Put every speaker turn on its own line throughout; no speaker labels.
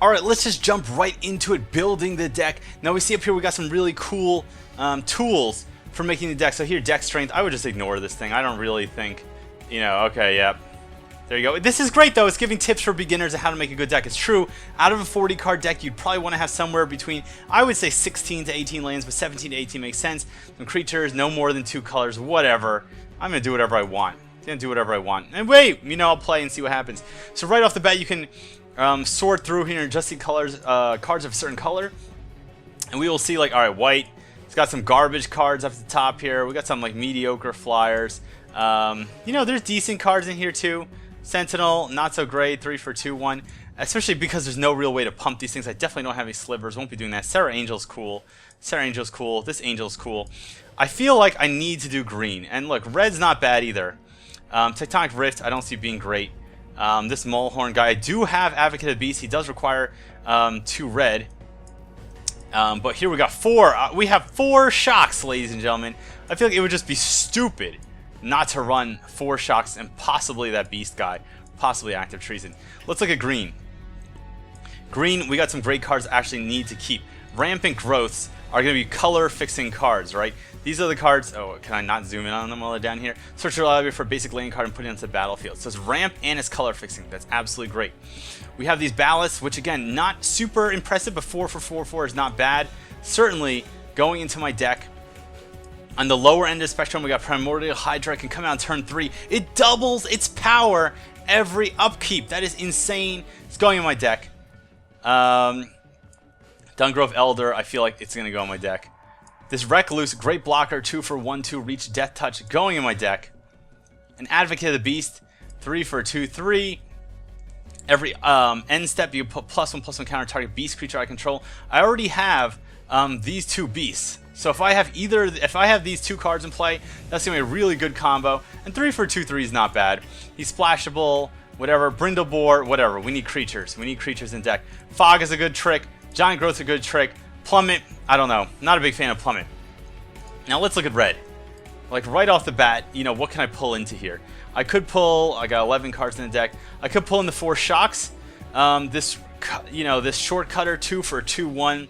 Alright, let's just jump right into it, building the deck. Now we see up here we got some really cool tools for making the deck. So here, deck strength, I would just ignore this thing. I don't really think, you know, okay, yep. There you go. This is great though, it's giving tips for beginners on how to make a good deck. It's true, out of a 40 card deck, you'd probably want to have somewhere between, I would say 16 to 18 lands, but 17 to 18 makes sense. Some creatures, no more than 2 colors, whatever. I'm going to do whatever I want. I'm going to do whatever I want. And wait, you know, I'll play and see what happens. So right off the bat, you can sort through here and adjust the colors, cards of a certain color. And we will see, like, alright, white. It's got some garbage cards up at the top here. We got some, like, mediocre flyers. You know, there's decent cards in here, too. Sentinel, not so great. 3 for 2/1. Especially because there's no real way to pump these things. I definitely don't have any slivers. Won't be doing that. Sarah Angel's cool. Sarah Angel's cool. This Angel's cool. I feel like I need to do green. And look, red's not bad either. Tectonic Rift, I don't see being great. This Mulehorn guy, I do have Advocate of the Beast. He does require 2 red. But here we got 4. We have 4 shocks, ladies and gentlemen. I feel like it would just be stupid not to run 4 shocks and possibly that Beast guy. Possibly Active Treason. Let's look at green. Green, we got some great cards I actually need to keep. Rampant Growths are going to be color fixing cards, right? These are the cards. Oh, can I not zoom in on them while they're down here? Search your library for a basic landing card and put it onto the battlefield. So it's ramp and it's color fixing. That's absolutely great. We have these ballasts, which again, not super impressive, but 4 for 4/4 is not bad. Certainly going into my deck. On the lower end of the spectrum, we got Primordial Hydra. Can come out on turn 3. It doubles its power every upkeep. That is insane. It's going in my deck. Dungrove Elder, I feel like it's going to go in my deck. This Recluse, great blocker, 2 for 1/2, reach, Death Touch, going in my deck. An Advocate of the Beast, 3 for 2/3. Every end step, you put +1/+1 counter target beast creature I control. I already have these 2 beasts. So if I have these 2 cards in play, that's gonna be a really good combo. And 3 for 2/3 is not bad. He's splashable, whatever. Brindlebore, whatever. We need creatures. We need creatures in deck. Fog is a good trick. Giant Growth's a good trick. Plummet, I don't know. Not a big fan of Plummet. Now let's look at red. Like right off the bat, you know, what can I pull into here? I could pull, I got 11 cards in the deck. I could pull in the 4 shocks. This short cutter, 2 for 2/1.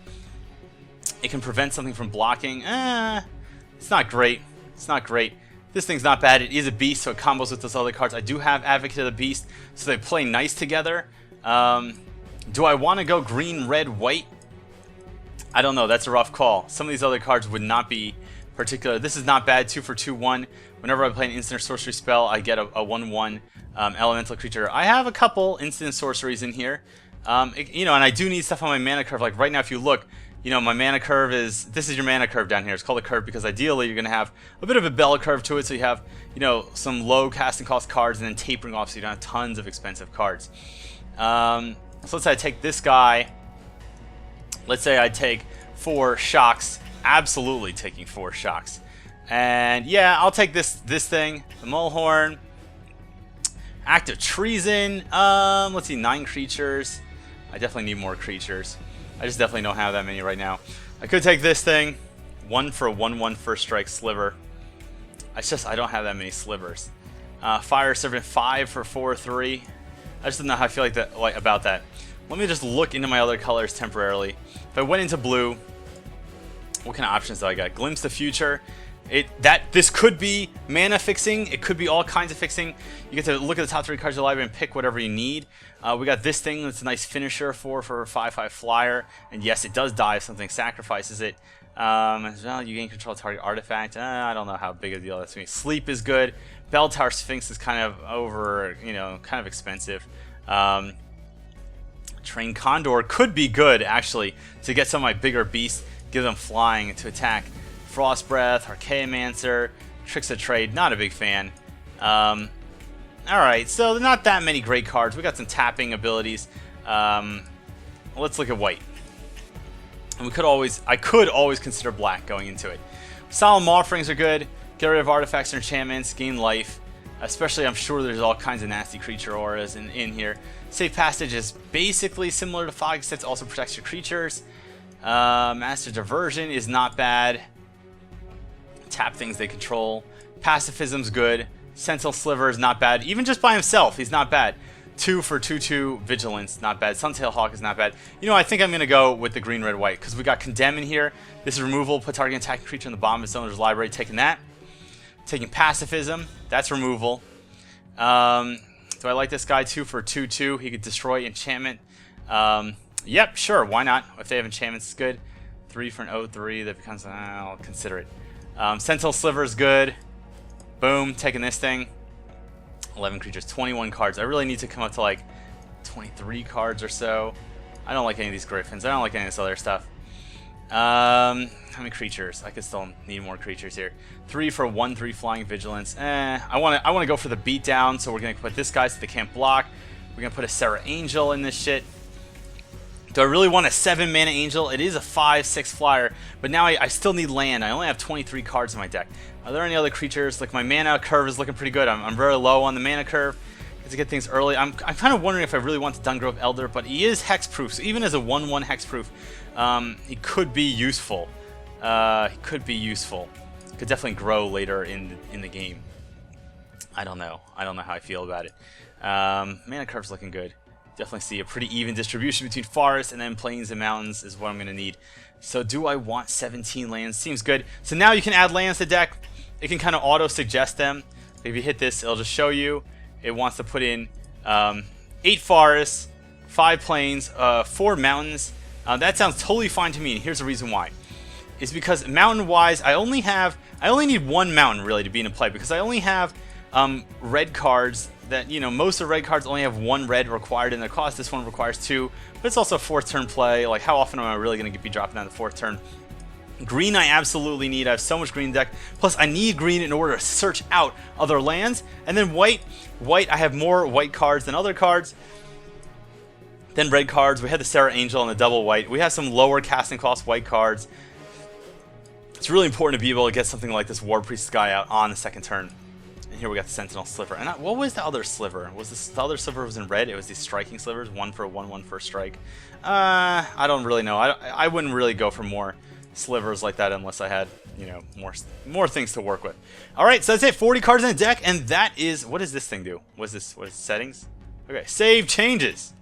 It can prevent something from blocking. It's not great. It's not great. This thing's not bad. It is a beast, so it combos with those other cards. I do have Advocate of the Beast, so they play nice together. Do I want to go green, red, white? I don't know. That's a rough call. Some of these other cards would not be particular. This is not bad. 2 for 2/1. Whenever I play an instant or sorcery spell, I get a 1/1 elemental creature. I have a couple instant sorceries in here. You know, and I do need stuff on my mana curve. Like right now, if you look, you know, my mana curve is, this is your mana curve down here. It's called a curve because ideally you're going to have a bit of a bell curve to it. So you have, you know, some low casting cost cards and then tapering off so you don't have tons of expensive cards. So let's say I take this guy. Let's say I take 4 shocks. Absolutely taking 4 shocks. And yeah, I'll take this thing. The Mulehorn. Active Treason. Let's see, 9 creatures. I definitely need more creatures. I just definitely don't have that many right now. I could take this thing. 1 for 1/1 first strike sliver. It's just I don't have that many slivers. Fire Servant, 5 for 4/3. I just don't know how I feel about that. Let me just look into my other colors temporarily. If I went into blue, what kind of options do I got? Glimpse the Future. This could be mana fixing. It could be all kinds of fixing. You get to look at the top 3 cards of the library and pick whatever you need. We got this thing that's a nice finisher, 4 for a 5/5 flyer. And yes, it does die if something sacrifices it. As well, you gain control of target artifact. I don't know how big a deal that's going to be. Sleep is good. Bell Tower Sphinx is kind of over, you know, kind of expensive. Train Condor could be good, actually, to get some of my bigger beasts, give them flying to attack. Frost Breath, Archaeomancer, Tricks of Trade, not a big fan. Alright, so not that many great cards. We got some tapping abilities. Let's look at white. And I could always consider black going into it. Solemn Offerings are good. Get rid of artifacts and enchantments, gain life. Especially, I'm sure there's all kinds of nasty creature auras in here. Safe Passage is basically similar to Fog, except it also protects your creatures. Master Diversion is not bad. Tap things they control. Pacifism's good. Sentinel Sliver is not bad. Even just by himself, he's not bad. 2 for 2/2 Vigilance, not bad. Suntail Hawk is not bad. You know, I think I'm going to go with the green, red, white, because we got Condemn in here. This is removal, put target attacking creature in the bottom of its owner's library, taking that. Taking Pacifism, that's removal. Do I like this guy? 2 for 2/2, he could destroy enchantment. Yep, sure, why not? If they have enchantments, it's good. 3 for an 0/3, that becomes, I'll consider it. Sentinel Sliver is good. Boom, taking this thing. 11 creatures, 21 cards. I really need to come up to like 23 cards or so. I don't like any of these Griffins. I don't like any of this other stuff. How many creatures? I could still need more creatures here. 3 for 1/3 Flying Vigilance. I want to go for the beatdown, so we're gonna put this guy so they can't block. We're gonna put a Serra Angel in this shit. Do I really want a 7-mana Angel? It is a 5/6 flyer, but now I still need land. I only have 23 cards in my deck. Are there any other creatures? Like, my mana curve is looking pretty good. I'm very low on the mana curve to get things early. I'm kind of wondering if I really want the Dungrove Elder, but he is hexproof, so even as a 1/1 hexproof, he could be useful. Could definitely grow later in the game. I don't know how I feel about it. Mana curve's looking good. Definitely see a pretty even distribution between forests and then plains and mountains is what I'm going to need. So do I want 17 lands? Seems good. So now you can add lands to the deck. It can kind of auto-suggest them. If you hit this, it'll just show you. It wants to put in 8 forests, 5 plains, 4 mountains. That sounds totally fine to me, and here's the reason why. It's because mountain-wise, I only need 1 mountain really to be in play, because I only have red cards that, you know, most of the red cards only have 1 red required in their cost. This one requires 2, but it's also 4th turn play. Like, how often am I really going to be dropping down the 4th turn? Green I absolutely need. I have so much green in the deck. Plus, I need green in order to search out other lands. And then white, I have more white cards than other cards. Then red cards. We had the Serra Angel and the double white. We have some lower casting cost white cards. It's really important to be able to get something like this War Priest guy out on the 2nd turn. And here we got the Sentinel Sliver. And what was the other sliver? The other sliver was in red? It was these striking slivers. 1 for a 1/1 first strike. I don't really know. I wouldn't really go for more slivers like that unless I had, you know, more things to work with. Alright, so that's it. 40 cards in the deck, and that is... What does this thing do? What is settings? Okay, save changes.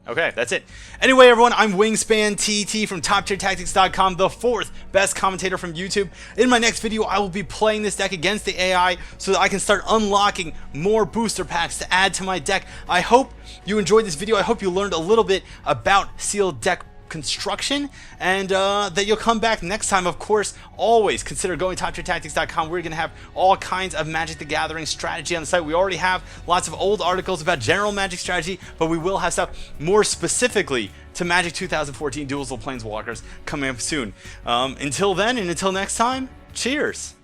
Okay, that's it. Anyway, everyone, I'm Wingspan TT from TopTierTactics.com, the 4th best commentator from YouTube. In my next video, I will be playing this deck against the AI so that I can start unlocking more booster packs to add to my deck. I hope you enjoyed this video. I hope you learned a little bit about sealed deck construction, and that you'll come back next time. Of course, always consider going to TopTierTactics.com. We're going to have all kinds of Magic the Gathering strategy on the site. We already have lots of old articles about general Magic strategy, but we will have stuff more specifically to Magic 2014 Duels of Planeswalkers coming up soon. Until then, and until next time, cheers!